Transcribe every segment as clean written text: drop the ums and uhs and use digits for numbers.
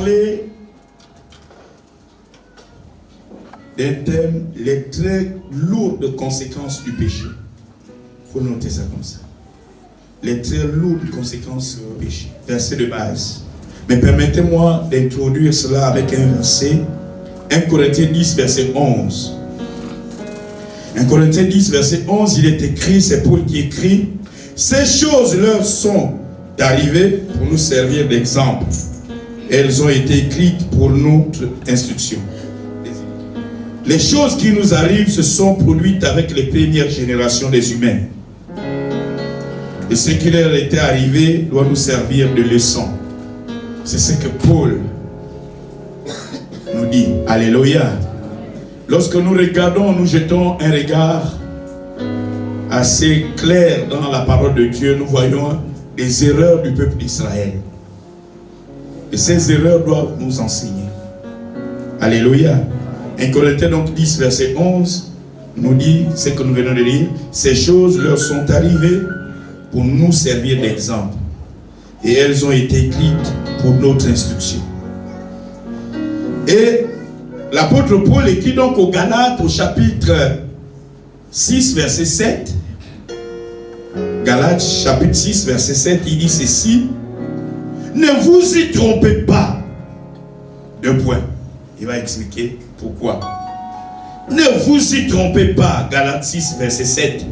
parler d'un thème, les très lourdes conséquences du péché. Il faut noter ça comme ça. Les très lourdes conséquences du péché. Verset de base. Mais permettez-moi d'introduire cela avec un verset. 1 Corinthiens 10, verset 11. 1 Corinthiens 10, verset 11, il est écrit, c'est Paul qui écrit, ces choses leur sont arrivées pour nous servir d'exemple. Elles ont été écrites pour notre instruction. Les choses qui nous arrivent se sont produites avec les premières générations des humains. Et ce qui leur était arrivé doit nous servir de leçon. C'est ce que Paul nous dit. Alléluia. Lorsque nous regardons, nous jetons un regard assez clair dans la parole de Dieu, nous voyons les erreurs du peuple d'Israël. Et ces erreurs doivent nous enseigner. Alléluia. 1 Corinthiens donc 10, verset 11, nous dit ce que nous venons de lire. Ces choses leur sont arrivées pour nous servir d'exemple. Et elles ont été écrites pour notre instruction. Et l'apôtre Paul écrit donc aux Galates au chapitre 6, verset 7. Galates chapitre 6, verset 7, il dit ceci. Ne vous y trompez pas. Deux points. Il va expliquer pourquoi. Ne vous y trompez pas. Galates 6, verset 7.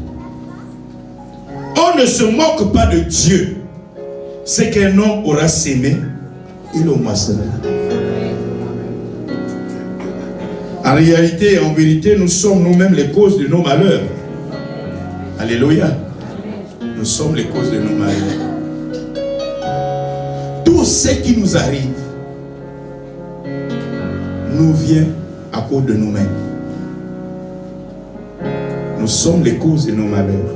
On ne se moque pas de Dieu. Ce qu'un homme aura sémé, il le moissonnera. En réalité et en vérité, nous sommes nous-mêmes les causes de nos malheurs. Alléluia. Nous sommes les causes de nos malheurs. Tout ce qui nous arrive nous vient à cause de nous-mêmes. Nous sommes les causes de nos malheurs.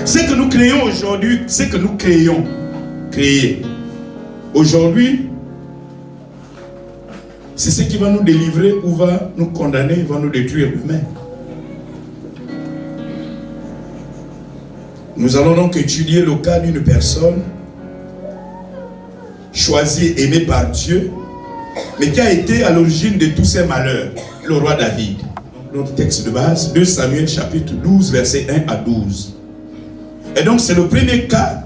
Ce que nous créons aujourd'hui, ce que nous créer aujourd'hui, c'est ce qui va nous délivrer ou va nous condamner, va nous détruire demain. Nous allons donc étudier le cas d'une personne choisie, aimée par Dieu, mais qui a été à l'origine de tous ces malheurs, le roi David. Notre texte de base, 2 Samuel chapitre 12, versets 1 à 12. Et donc c'est le premier cas,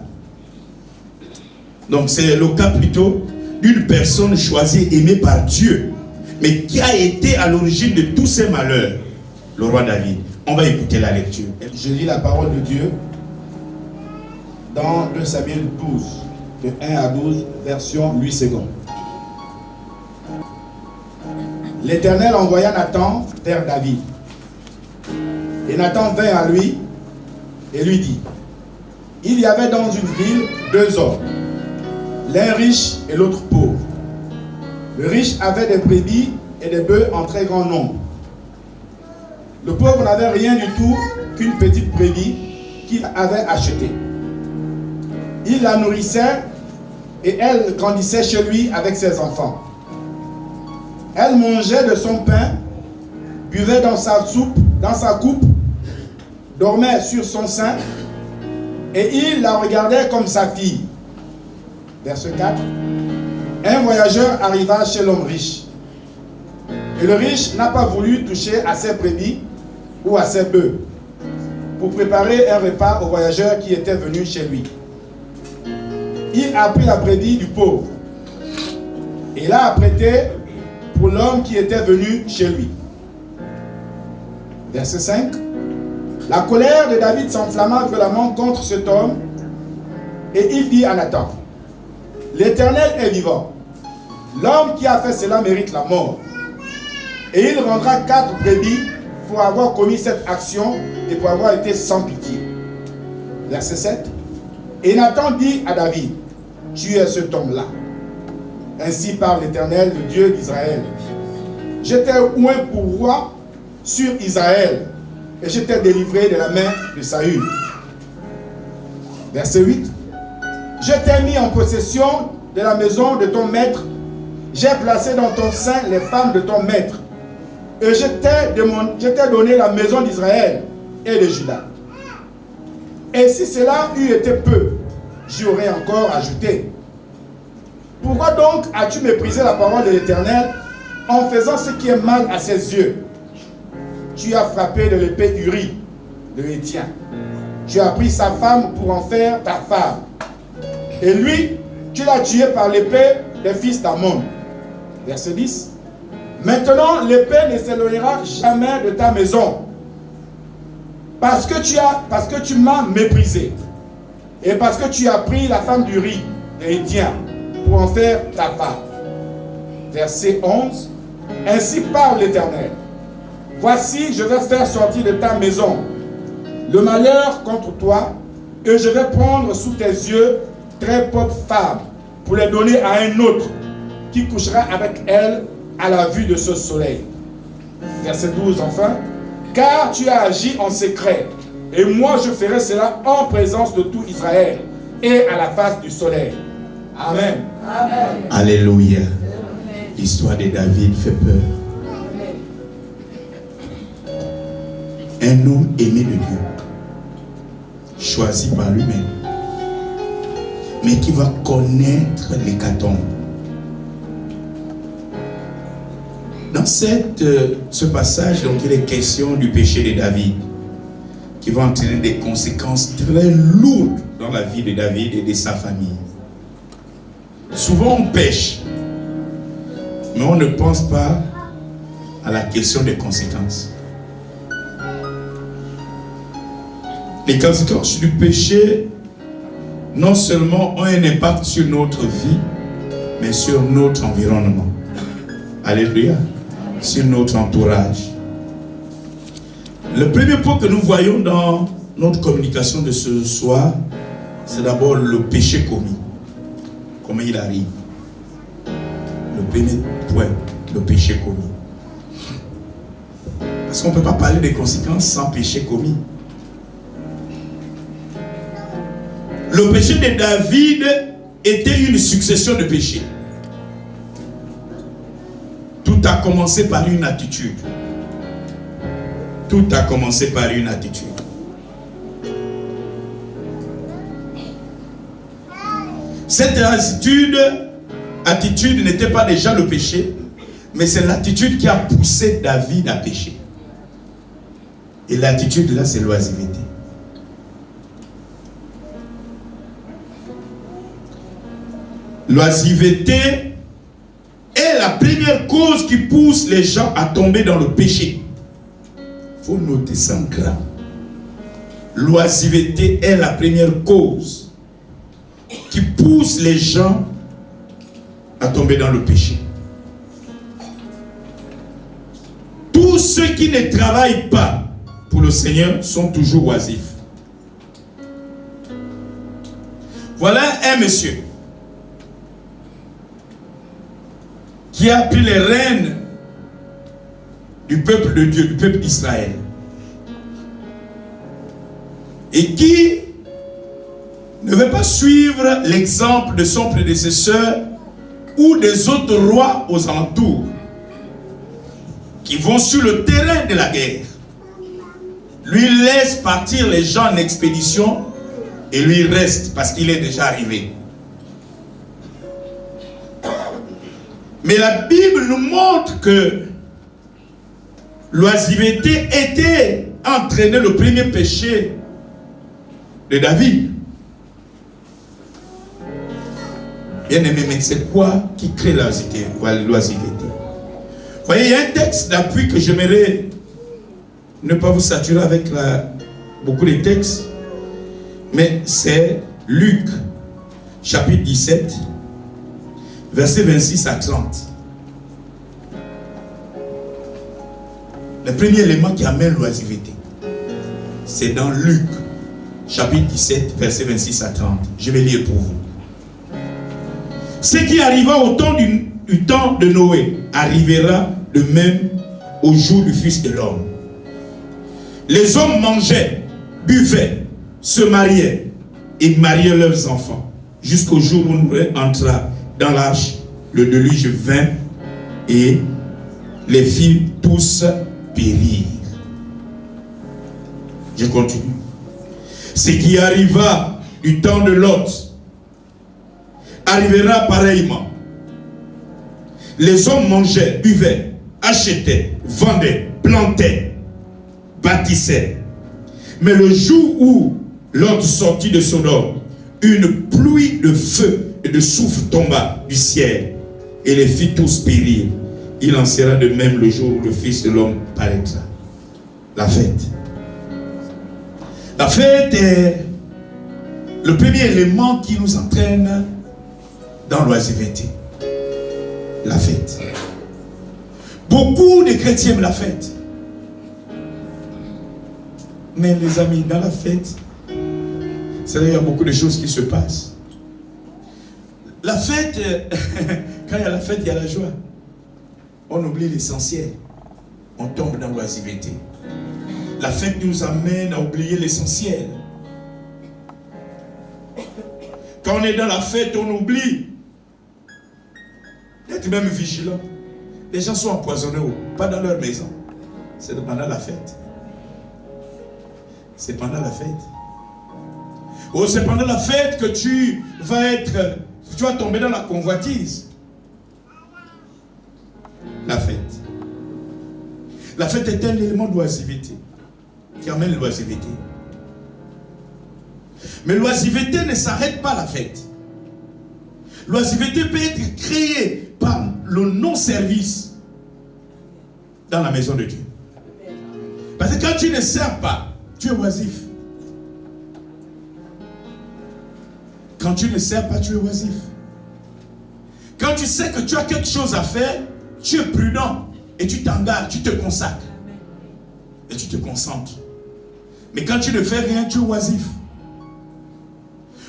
donc c'est le cas plutôt d'une personne choisie, aimée par Dieu, mais qui a été à l'origine de tous ces malheurs, le roi David. On va écouter la lecture. Je lis la parole de Dieu dans 2 Samuel 12, de 1 à 12, version 8 secondes. L'Éternel envoya Nathan vers David. Et Nathan vint à lui et lui dit, il y avait dans une ville 2 hommes, l'un riche et l'autre pauvre. Le riche avait des brebis et des bœufs en très grand nombre. Le pauvre n'avait rien du tout qu'une petite brebis qu'il avait achetée. Il la nourrissait et elle grandissait chez lui avec ses enfants. Elle mangeait de son pain, buvait dans sa soupe, dans sa coupe, dormait sur son sein, et il la regardait comme sa fille. Verset 4. Un voyageur arriva chez l'homme riche. Et le riche n'a pas voulu toucher à ses brebis ou à ses bœufs pour préparer un repas au voyageur qui était venu chez lui. Il a pris la brebis du pauvre et l'a apprêtée pour l'homme qui était venu chez lui. Verset 5. La colère de David s'enflamma violemment contre cet homme et il dit à Nathan, l'Éternel est vivant. L'homme qui a fait cela mérite la mort. Et il rendra 4 brebis pour avoir commis cette action et pour avoir été sans pitié. Verset 7. Et Nathan dit à David, tu es cet homme-là. Ainsi parle l'Éternel, le Dieu d'Israël. Je t'ai oint pour roi sur Israël et je t'ai délivré de la main de Saül. Verset 8. Je t'ai mis en possession de la maison de ton maître. J'ai placé dans ton sein les femmes de ton maître. Et je t'ai donné la maison d'Israël et de Juda. Et si cela eût été peu, j'y aurais encore ajouté. Pourquoi donc as-tu méprisé la parole de l'Éternel en faisant ce qui est mal à ses yeux? Tu as frappé de l'épée Uri, le Héthien. Tu as pris sa femme pour en faire ta femme. Et lui, tu l'as tué par l'épée des fils d'Ammon. Verset 10. Maintenant, l'épée ne s'éloignera jamais de ta maison. Parce que tu m'as méprisé. Et parce que tu as pris la femme d'Uri, le Héthien, pour en faire ta femme. Verset 11. Ainsi parle l'Éternel. Voici, je vais faire sortir de ta maison le malheur contre toi, et je vais prendre sous tes yeux très pauvres femmes pour les donner à un autre qui couchera avec elles à la vue de ce soleil. Verset 12 enfin. Car tu as agi en secret, et moi je ferai cela en présence de tout Israël et à la face du soleil. Amen. Amen. Alléluia. L'histoire de David fait peur. Un homme aimé de Dieu, choisi par lui-même, mais qui va connaître l'hécatombe. Dans ce passage, donc, il est question du péché de David, qui va entraîner des conséquences très lourdes dans la vie de David et de sa famille. Souvent on pêche, mais on ne pense pas à la question des conséquences. Les conséquences du péché, non seulement ont un impact sur notre vie, mais sur notre environnement. Alléluia. Sur notre entourage. Le premier point que nous voyons dans notre communication de ce soir, c'est d'abord le péché commis. Comment il arrive. Le premier point, le péché commis. Parce qu'on ne peut pas parler des conséquences sans péché commis. Le péché de David était une succession de péchés. Tout a commencé par une attitude. Tout a commencé par une attitude. Cette attitude n'était pas déjà le péché, mais c'est l'attitude qui a poussé David à pécher. Et l'attitude là, c'est l'oisiveté. L'oisiveté est la première cause qui pousse les gens à tomber dans le péché. Il faut noter ça en grand. L'oisiveté est la première cause qui pousse les gens à tomber dans le péché. Tous ceux qui ne travaillent pas pour le Seigneur sont toujours oisifs. Voilà un monsieur qui a pris les rênes du peuple de Dieu, du peuple d'Israël, et qui ne veut pas suivre l'exemple de son prédécesseur ou des autres rois aux alentours qui vont sur le terrain de la guerre. Lui laisse partir les gens en expédition et lui reste parce qu'il est déjà arrivé. Mais la Bible nous montre que l'oisiveté était entraîné le premier péché de David. Bien aimé, mais c'est quoi qui crée l'oisiveté? Vous voyez, il y a un texte d'appui que j'aimerais ne pas vous saturer avec beaucoup de textes, mais c'est Luc, chapitre 17, versets 26 à 30. Le premier élément qui amène l'oisiveté, c'est dans Luc, chapitre 17, versets 26 à 30. Je vais lire pour vous. Ce qui arriva au temps du temps de Noé arrivera de même au jour du Fils de l'homme. Les hommes mangeaient, buvaient, se mariaient et mariaient leurs enfants jusqu'au jour où Noé entra dans l'arche. Le déluge vint et les fit tous périr. Je continue. Ce qui arriva du temps de Lot arrivera pareillement. Les hommes mangeaient, buvaient, achetaient, vendaient, plantaient, bâtissaient. Mais le jour où Lot sortit de Sodome, une pluie de feu et de soufre tomba du ciel et les fit tous périr. Il en sera de même le jour où le Fils de l'homme paraîtra. La fête. La fête est le premier élément qui nous entraîne dans l'oisiveté. La fête. Beaucoup de chrétiens aiment la fête. Mais les amis, dans la fête, c'est là qu'il y a beaucoup de choses qui se passent. La fête, quand il y a la fête, il y a la joie. On oublie l'essentiel. On tombe dans l'oisiveté. La fête nous amène à oublier l'essentiel. Quand on est dans la fête, on oublie d'être même vigilant. Les gens sont empoisonnés, pas dans leur maison. C'est pendant la fête. C'est pendant la fête. Oh, c'est pendant la fête que tu vas tomber dans la convoitise. La fête. La fête est un élément d'oisiveté qui amène l'oisiveté. Mais l'oisiveté ne s'arrête pas à la fête. L'oisiveté peut être créée par le non-service dans la maison de Dieu. Parce que quand tu ne sers pas, tu es oisif. Quand tu ne sers pas, tu es oisif. Quand tu sais que tu as quelque chose à faire, tu es prudent et tu t'engages, tu te consacres et tu te concentres. Mais quand tu ne fais rien, tu es oisif.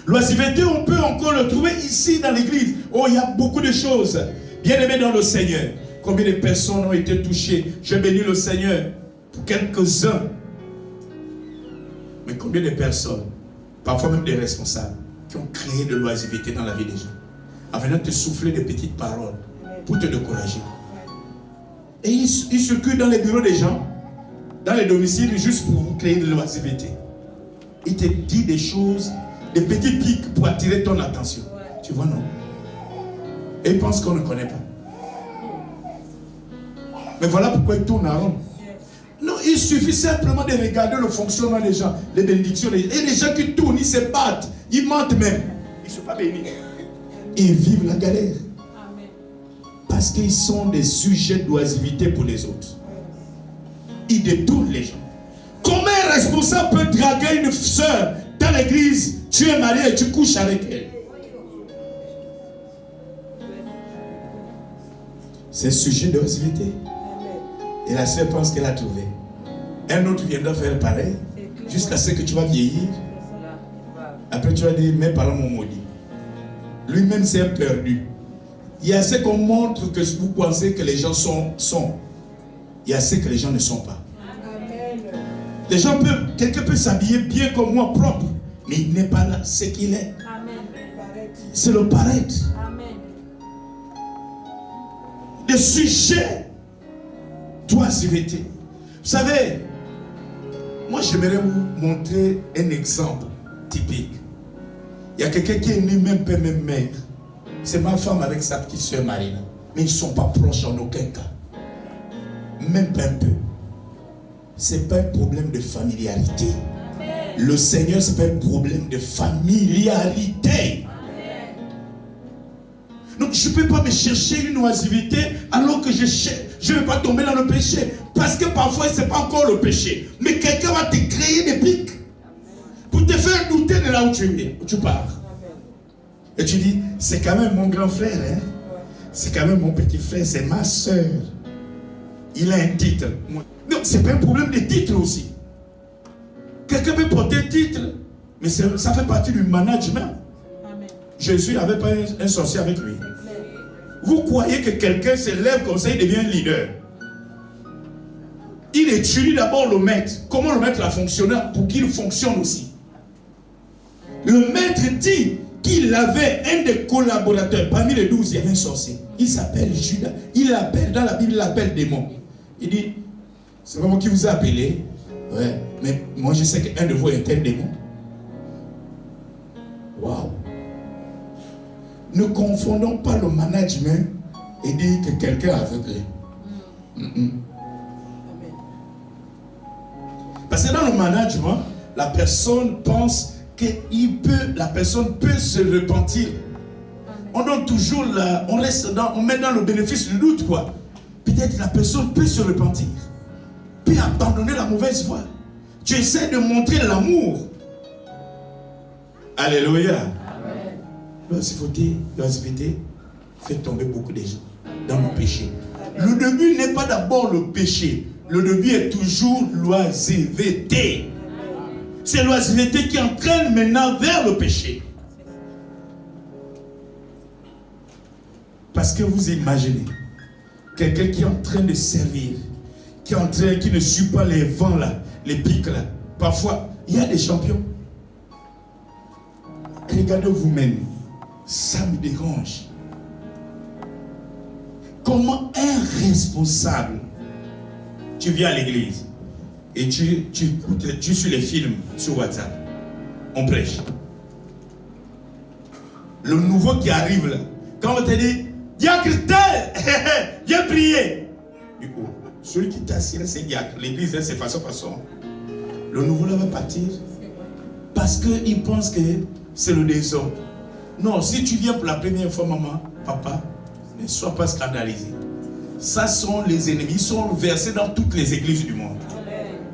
L'oisiveté, on peut encore le trouver ici dans l'église. Oh, il y a beaucoup de choses. Bien-aimés dans le Seigneur. Combien de personnes ont été touchées? Je bénis le Seigneur pour quelques-uns. Mais combien de personnes, parfois même des responsables, qui ont créé de l'oisiveté dans la vie des gens, en venant te souffler des petites paroles pour te décourager. Et ils circulent dans les bureaux des gens, dans les domiciles, juste pour créer de l'oisiveté. Ils te disent des choses, des petits pics pour attirer ton attention. Tu vois, non? Et ils pensent qu'on ne connaît pas. Mais voilà pourquoi ils tournent en rond. Non, il suffit simplement de regarder le fonctionnement des gens, les bénédictions. Et les gens qui tournent, ils se battent, ils mentent même. Ils ne sont pas bénis. Ils vivent la galère. Parce qu'ils sont des sujets d'oisivité pour les autres. Ils détournent les gens. Comment un responsable peut draguer une soeur dans l'église? Tu es marié et tu couches avec elle. C'est un sujet d'oisivité. Et la sœur pense qu'elle a trouvé. Un autre viendra faire pareil jusqu'à ce que tu vas vieillir. Après tu vas dire, mes parents m'ont maudit. Lui-même c'est un perdu. Il y a ce qu'on montre que vous pensez que les gens sont. Il y a ce que les gens ne sont pas. Les gens peuvent, quelqu'un peut s'habiller bien comme moi, propre, mais il n'est pas là, ce qu'il est. C'est le paraître. Le sujet d'oisiveté. Vous savez, moi j'aimerais vous montrer un exemple typique. Il y a quelqu'un qui est né même père, même mère. C'est ma femme avec sa petite soeur Marina. Mais ils ne sont pas proches en aucun cas. Même pas un peu. Ce n'est pas un problème de familiarité. Le Seigneur, ce n'est pas un problème de familiarité. Donc je ne peux pas me chercher une oisiveté alors que je ne vais pas tomber dans le péché. Parce que parfois ce n'est pas encore le péché. Mais quelqu'un va te créer des pics pour te faire douter de là où tu pars. Et tu dis, c'est quand même mon grand frère, hein? C'est quand même mon petit frère, c'est ma soeur. Il a un titre. Donc c'est pas un problème de titre aussi. Quelqu'un peut porter un titre, mais ça fait partie du management. Amen. Jésus n'avait pas un sorcier avec lui. Vous croyez que quelqu'un se lève comme ça, il devient un leader. Il étudie d'abord le maître. Comment le maître a fonctionné pour qu'il fonctionne aussi. Le maître dit qu'il avait un des collaborateurs. Parmi les 12, il y avait un sorcier. Il s'appelle Judas. Il l'appelle, dans la Bible, il l'appelle démon. Il dit, c'est pas moi qui vous ai appelé. Ouais, mais moi je sais qu'un de vous est un démon. Waouh. Ne confondons pas le management et dit que quelqu'un est aveuglé. Parce que dans le management, la personne pense que la personne peut se repentir. On donne toujours on met dans le bénéfice du doute, quoi. Peut-être la personne peut se repentir, peut abandonner la mauvaise voie. Tu essaies de montrer l'amour. Alléluia. L'oisiveté fait tomber beaucoup de gens dans le péché. Le début n'est pas d'abord le péché. Le début est toujours l'oisiveté. C'est l'oisiveté qui entraîne maintenant vers le péché. Parce que vous imaginez, quelqu'un qui est en train de servir, qui ne suit pas les vents là, les pics là. Parfois, il y a des champions. Regardez vous-même, ça me dérange. Comment un responsable, tu viens à l'église et tu suis les films sur WhatsApp, on prêche. Le nouveau qui arrive là, quand on te dit, diacre tel, viens prier. Celui qui t'assire, c'est diacre. L'église, c'est façon. Le nouveau là va partir parce qu'il pense que c'est le désordre. Non, si tu viens pour la première fois, maman, papa, ne sois pas scandalisé. Ça sont les ennemis, ils sont versés dans toutes les églises du monde.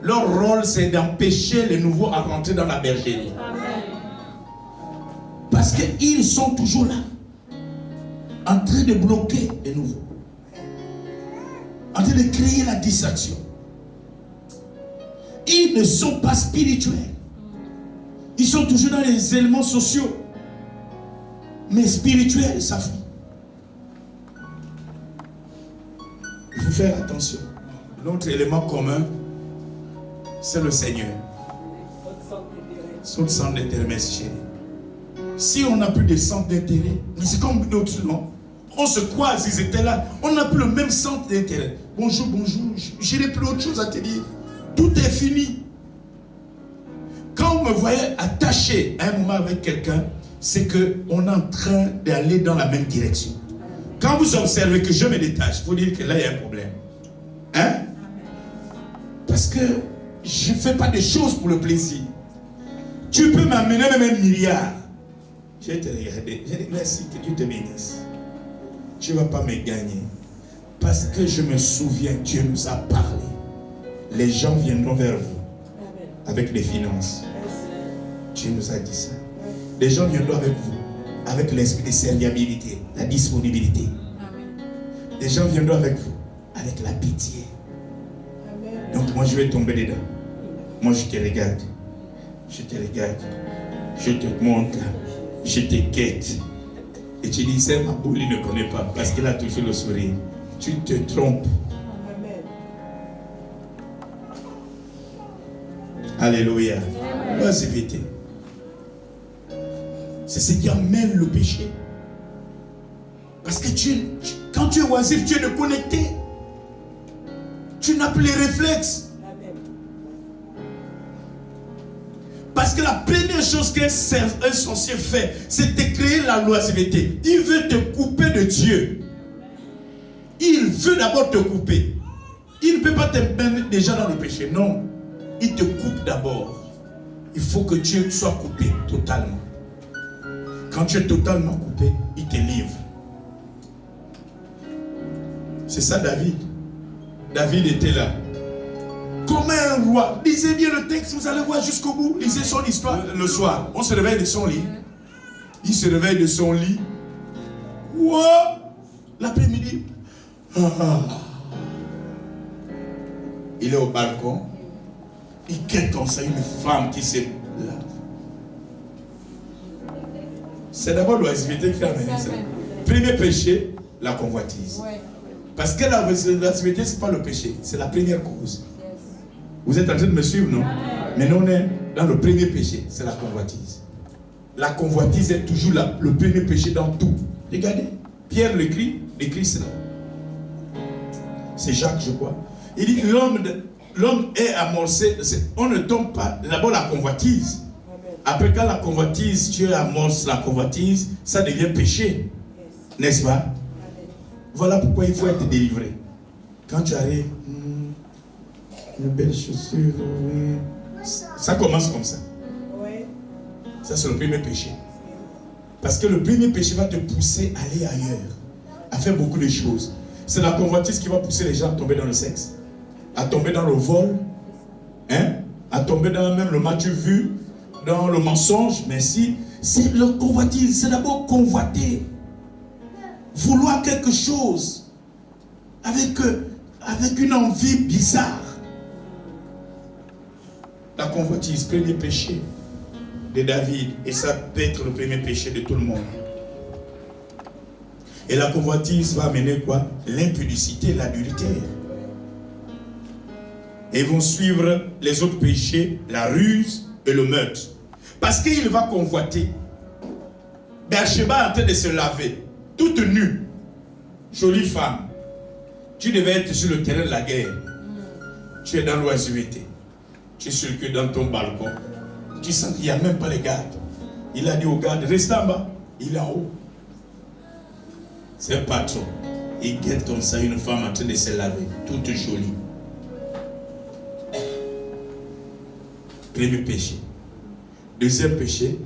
Leur rôle, c'est d'empêcher les nouveaux à rentrer dans la bergerie. Parce qu'ils sont toujours là, en train de bloquer les nouveaux, en train de créer la distraction. Ils ne sont pas spirituels. Ils sont toujours dans les éléments sociaux. Mais spirituels, ça fuit. Il faut faire attention. L'autre élément commun, c'est le Seigneur. Son centre d'intérêt, merci chérie. Si on n'a plus de centre d'intérêt, mais c'est comme d'autres, non? On se croise, ils étaient là. On n'a plus le même centre d'intérêt. Bonjour, je n'ai plus autre chose à te dire. Tout est fini. Quand vous me voyez attaché à un moment avec quelqu'un, c'est qu'on est en train d'aller dans la même direction. Quand vous observez que je me détache, il faut dire que là, il y a un problème. Hein? Parce que je ne fais pas des choses pour le plaisir. Tu peux m'amener même 1 milliard. Je vais te regarder. Je dis merci, que Dieu te bénisse. Tu ne vas pas me gagner. Parce que je me souviens, Dieu nous a parlé. Les gens viendront vers vous avec les finances. Dieu nous a dit ça. Les gens viendront avec vous avec l'esprit de serviabilité, la disponibilité. Les gens viendront avec vous avec la pitié. Donc moi je vais tomber dedans. Moi je te regarde. Je te regarde. Je te montre. Je te quête. Et tu dis, c'est ma boule, il ne connaît pas parce qu'il a toujours le sourire. Tu te trompes. Alléluia. L'oisiveté. C'est ce qui amène le péché. Parce que quand tu es oisif, tu es déconnecté. Tu n'as plus les réflexes. Parce que la première chose qu'un sorcier fait, c'est de créer la loisiveté. Il veut te couper de Dieu. Il veut d'abord te couper. Il ne peut pas te mettre déjà dans le péché. Non. Il te coupe d'abord. Il faut que tu sois coupé totalement. Quand tu es totalement coupé, il te livre. C'est ça David. David était là. Comme un roi. Lisez bien le texte, vous allez voir jusqu'au bout. Lisez son histoire. Le soir, on se réveille de son lit. Il se réveille de son lit. Wow! L'après-midi. Il est au balcon. Il quitte comme ça une femme qui se lave. C'est d'abord l'oisiveté qui a amené ça. Premier péché, la convoitise. Parce que la loisiveté, ce n'est pas le péché, c'est la première cause. Vous êtes en train de me suivre, non? Maintenant, on est dans le premier péché, c'est la convoitise. La convoitise est toujours le premier péché dans tout. Regardez, Pierre l'écrit cela. C'est Jacques, je crois. Il dit que l'homme est amorcé, on ne tombe pas, d'abord la convoitise. Après, quand la convoitise, tu amorces la convoitise, ça devient péché. N'est-ce pas? Voilà pourquoi il faut être délivré. Quand tu arrives, une belle chaussure, oui. Ça commence comme ça. Ça, c'est le premier péché. Parce que le premier péché va te pousser à aller ailleurs, à faire beaucoup de choses. C'est la convoitise qui va pousser les gens à tomber dans le sexe, à tomber dans le vol, à tomber dans même le matu vu, dans le mensonge. Mais si c'est le convoitise, c'est d'abord convoiter, vouloir quelque chose avec une envie bizarre. La convoitise, premier péché de David, et ça peut être le premier péché de tout le monde. Et la convoitise va amener quoi? L'impudicité, l'adultère. Et vont suivre les autres péchés, la ruse et le meurtre. Parce qu'il va convoiter. Bathsheba est en train de se laver, toute nue, jolie femme. Tu devais être sur le terrain de la guerre. Tu es dans l'oisiveté. Tu circules dans ton balcon. Tu sens qu'il n'y a même pas les gardes. Il a dit aux gardes, reste en bas. Il est en haut. C'est un patron. Il guette comme ça une femme en train de se laver, toute jolie. Premier péché. Deuxième péché,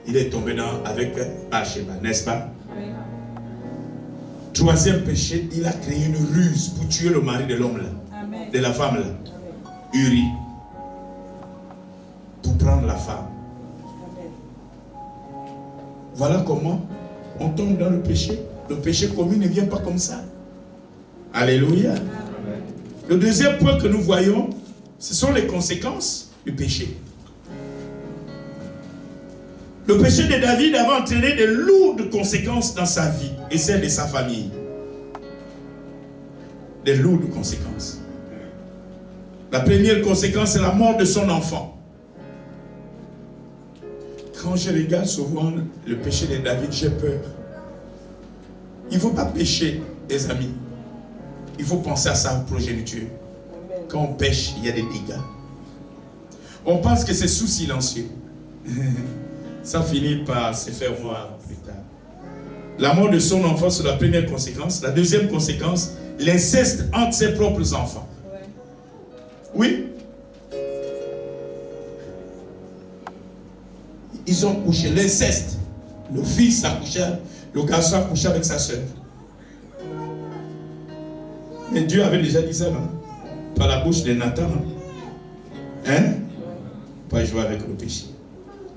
il est tombé avec Bathsheba, n'est-ce pas? Oui. Troisième péché, il a créé une ruse pour tuer le mari de l'homme là, de la femme là. Uri. Pour prendre la femme. Voilà comment on tombe dans le péché. Le péché commun ne vient pas comme ça. Alléluia. Le deuxième point que nous voyons, ce sont les conséquences du péché. Le péché de David avait entraîné de lourdes conséquences dans sa vie et celle de sa famille. Des lourdes conséquences. La première conséquence, c'est la mort de son enfant. Quand je regarde souvent le péché de David, j'ai peur. Il ne faut pas pécher, les amis. Il faut penser à sa progéniture. Quand on pêche, il y a des dégâts. On pense que c'est sous silencieux. Ça finit par se faire voir plus tard. La mort de son enfant, c'est la première conséquence. La deuxième conséquence, l'inceste entre ses propres enfants. Oui. Ils ont couché, l'inceste. Le fils a couché, le garçon a couché avec sa soeur. Mais Dieu avait déjà dit ça, non? Par la bouche de Nathan. Hein? Pas jouer avec le péché.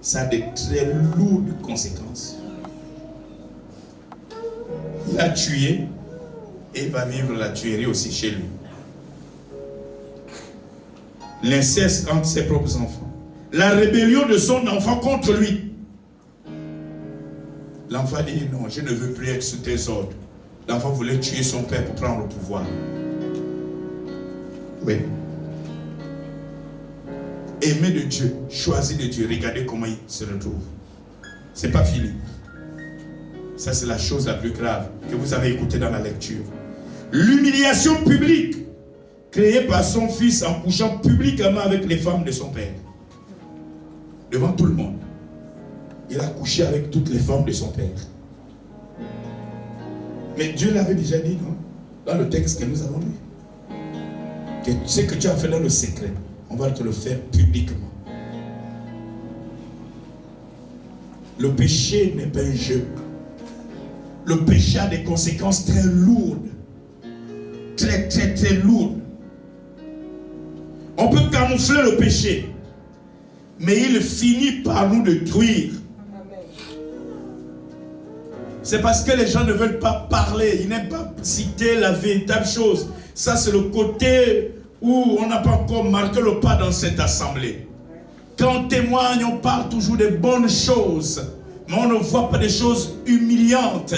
Ça a de très lourdes conséquences. Il a tué et il va vivre la tuerie aussi chez lui. L'inceste entre ses propres enfants. La rébellion de son enfant contre lui. L'enfant dit non, je ne veux plus être sous tes ordres. L'enfant voulait tuer son père pour prendre le pouvoir. Oui. Aimer de Dieu, choisir de Dieu, regardez comment il se retrouve. C'est pas fini. Ça, c'est la chose la plus grave que vous avez écoutée dans la lecture. L'humiliation publique créée par son fils en couchant publiquement avec les femmes de son père. Devant tout le monde. Il a couché avec toutes les femmes de son père. Mais Dieu l'avait déjà dit, non? Dans le texte que nous avons lu. Que ce que tu as fait dans le secret, on va te le faire publiquement. Le péché n'est pas un jeu. Le péché a des conséquences très lourdes. Très, très, très lourdes. On peut camoufler le péché, mais il finit par nous détruire. C'est parce que les gens ne veulent pas parler, ils n'aiment pas citer la véritable chose. Ça, c'est le côté où on n'a pas encore marqué le pas dans cette assemblée. Quand on témoigne, on parle toujours des bonnes choses, mais on ne voit pas des choses humiliantes,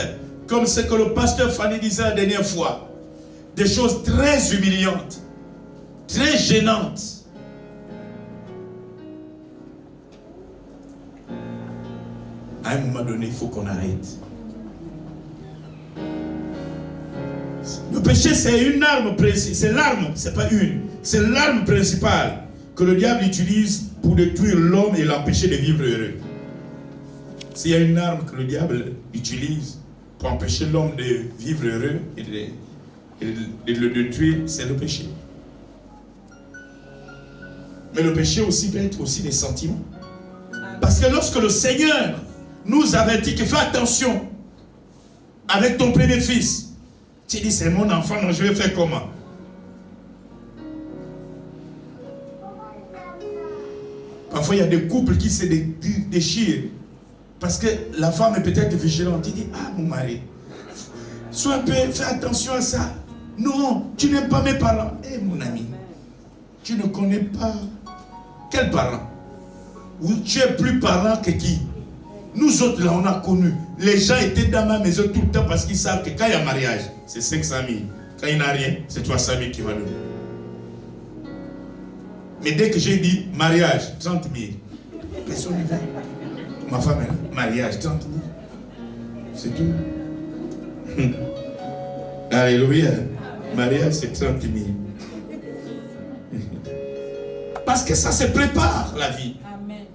comme ce que le pasteur Fanny disait la dernière fois. Des choses très humiliantes, très gênantes. À un moment donné, il faut qu'on arrête. Le péché, c'est une arme principale. C'est l'arme, c'est pas une. C'est l'arme principale que le diable utilise pour détruire l'homme et l'empêcher de vivre heureux. S'il y a une arme que le diable utilise pour empêcher l'homme de vivre heureux et de le détruire, c'est le péché. Mais le péché aussi peut être aussi des sentiments. Parce que lorsque le Seigneur nous avait dit que fais attention avec ton premier fils, tu dis c'est mon enfant, donc je vais faire comment? Parfois il y a des couples qui se déchirent parce que la femme est peut-être vigilante. Il dit, ah mon mari, sois un peu, fais attention à ça. Non, tu n'aimes pas mes parents. Eh mon ami, tu ne connais pas. Quels parents? Oui, tu es plus parent que qui? Nous autres là on a connu. Les gens étaient dans ma maison tout le temps parce qu'ils savent que quand il y a mariage, c'est 500 000. Quand il n'y a rien, c'est 300 000 qui va donner. Mais dès que j'ai dit mariage, 30 000, personne ne vient. Ma femme est là, mariage, 30 000. C'est tout. Alléluia. Mariage, c'est 30 000. Parce que ça se prépare, la vie. Amen.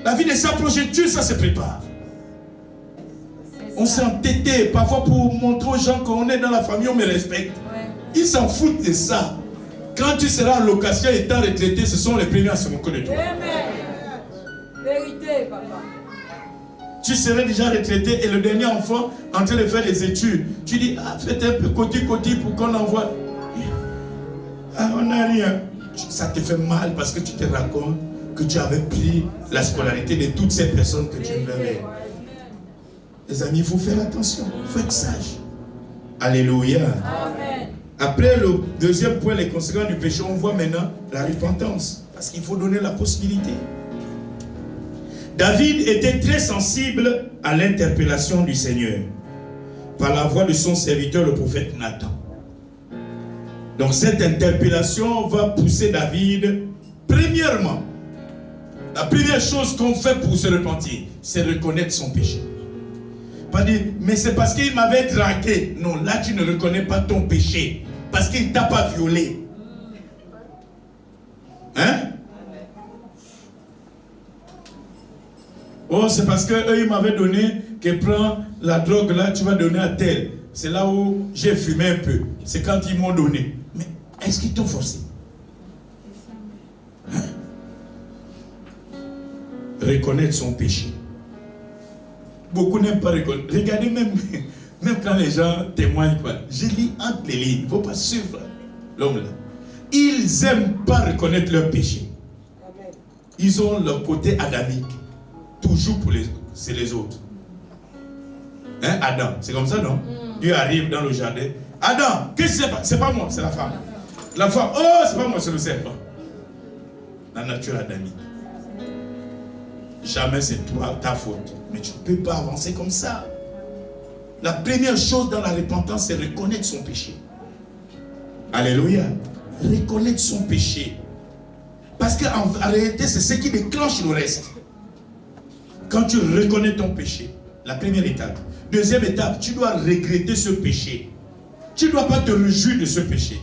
La vie de sa progéniture, ça se prépare. On s'est entêté, parfois pour montrer aux gens qu'on est dans la famille, on me respecte. Ouais. Ils s'en foutent de ça. Quand tu seras en location étant retraité, ce sont les premiers à se moquer de toi. Amen. Vérité, papa. Tu serais déjà retraité et le dernier enfant en train de faire les études. Tu dis, ah, faites un peu côté pour qu'on envoie. Ah, on n'a rien. Ça te fait mal parce que tu te racontes que tu avais pris la scolarité de toutes ces personnes que tu avais. Les amis, il faut faire attention, il faut être sage. Alléluia. Amen. Après le deuxième point, les conséquences du péché, on voit maintenant la repentance. Parce qu'il faut donner la possibilité. David était très sensible à l'interpellation du Seigneur par la voix de son serviteur, le prophète Nathan. Donc cette interpellation va pousser David, premièrement, la première chose qu'on fait pour se repentir, c'est reconnaître son péché. Pas dire, mais c'est parce qu'il m'avait dragué. Non, là tu ne reconnais pas ton péché, parce qu'il ne t'a pas violé. Hein? Oh, c'est parce qu'eux, ils m'avaient donné que prends la drogue là, tu vas donner à tel. C'est là où j'ai fumé un peu. C'est quand ils m'ont donné. Mais est-ce qu'ils t'ont forcé? Hein? Reconnaître son péché. Beaucoup n'aiment pas reconnaître. Regardez même quand les gens témoignent, quoi. Je lis entre les lignes. Il ne faut pas suivre l'homme là. Ils n'aiment pas reconnaître leur péché. Ils ont leur côté adamique. Toujours pour c'est les autres. Hein, Adam, c'est comme ça, non? Dieu arrive dans le jardin. Adam, qu'est-ce que c'est pas? C'est pas moi, c'est la femme. La femme, oh, c'est pas moi, c'est le serpent. La nature adamique. Jamais c'est toi, ta faute. Mais tu ne peux pas avancer comme ça. La première chose dans la repentance, c'est reconnaître son péché. Alléluia. Reconnaître son péché. Parce qu'en réalité, c'est ce qui déclenche le reste. Quand tu reconnais ton péché, la première étape. Deuxième étape, tu dois regretter ce péché. Tu ne dois pas te réjouir de ce péché.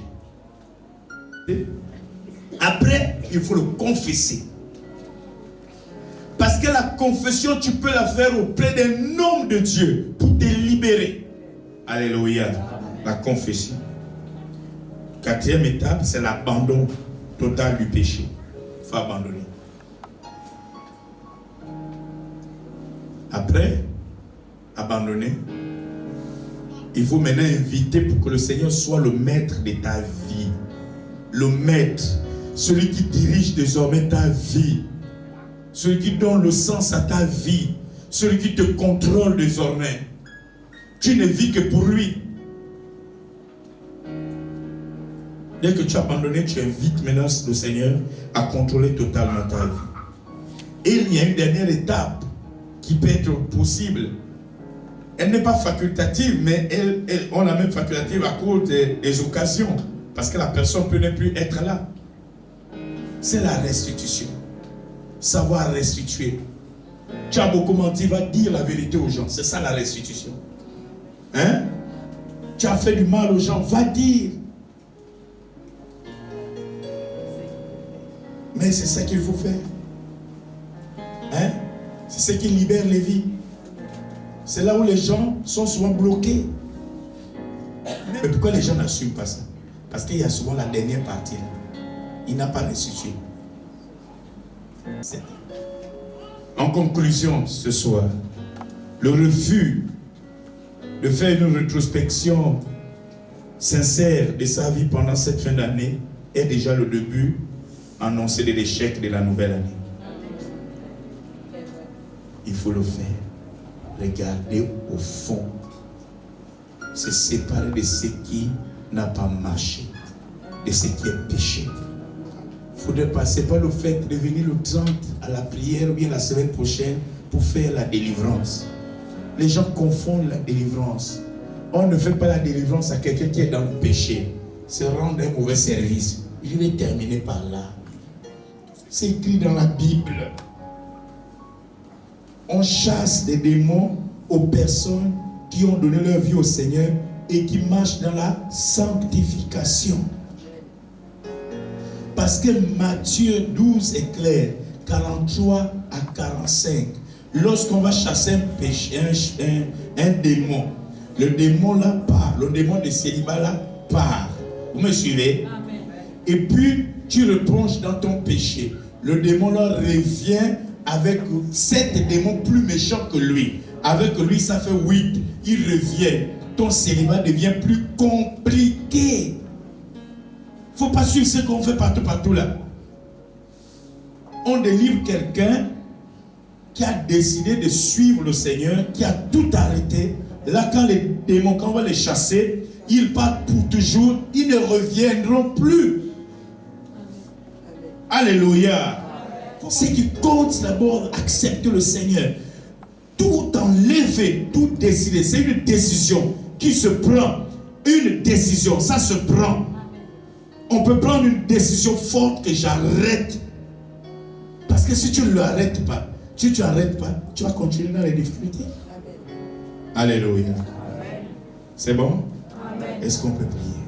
Après, il faut le confesser. Parce que la confession, tu peux la faire auprès d'un homme de Dieu pour te libérer. Alléluia. La confession. Quatrième étape, c'est l'abandon total du péché. Il faut abandonner. Après, abandonner, il faut maintenant inviter pour que le Seigneur soit le maître de ta vie. Le maître, celui qui dirige désormais ta vie. Celui qui donne le sens à ta vie. Celui qui te contrôle désormais. Tu ne vis que pour lui. Dès que tu as abandonné, tu invites maintenant le Seigneur à contrôler totalement ta vie. Et il y a une dernière étape qui peut être possible. Elle n'est pas facultative, mais on la même facultative à cause des occasions. Parce que la personne peut ne plus être là. C'est la restitution. Savoir restituer. Tu as beaucoup menti, va dire la vérité aux gens. C'est ça la restitution. Hein? Tu as fait du mal aux gens, va dire. Mais c'est ça qu'il faut faire. Hein? C'est ce qui libère les vies. C'est là où les gens sont souvent bloqués. Mais pourquoi les gens n'assument pas ça? Parce qu'il y a souvent la dernière partie là. Il n'a pas restitué. En conclusion, ce soir, le refus de faire une rétrospection sincère de sa vie pendant cette fin d'année est déjà le début annoncé de l'échec de la nouvelle année. Il faut le faire. Regarder au fond. Se séparer de ce qui n'a pas marché, de ce qui est péché. Il faudrait passer par le fait de venir le 30 à la prière ou bien la semaine prochaine pour faire la délivrance. Les gens confondent la délivrance. On ne fait pas la délivrance à quelqu'un qui est dans le péché. C'est rendre un mauvais service. Je vais terminer par là. C'est écrit dans la Bible. On chasse des démons aux personnes qui ont donné leur vie au Seigneur et qui marchent dans la sanctification. Parce que Matthieu 12 est clair, 43 à 45. Lorsqu'on va chasser un démon, le démon là part, le démon de célibat là part. Vous me suivez? Amen. Et puis tu replonges dans ton péché. Le démon là revient avec 7 démons plus méchants que lui. Avec lui, ça fait 8. Il revient. Ton célibat devient plus compliqué. Il ne faut pas suivre ce qu'on fait partout là. On délivre quelqu'un qui a décidé de suivre le Seigneur, qui a tout arrêté. Là, quand les démons, quand on va les chasser, ils partent pour toujours. Ils ne reviendront plus. Alléluia. Ce qui compte, c'est d'abord accepter le Seigneur. Tout enlever, tout décider. C'est une décision qui se prend. Une décision, ça se prend. On peut prendre une décision forte que j'arrête. Parce que si tu ne l'arrêtes pas, si tu n'arrêtes pas, tu vas continuer dans les difficultés. Amen. Alléluia. C'est bon? Est-ce qu'on peut prier?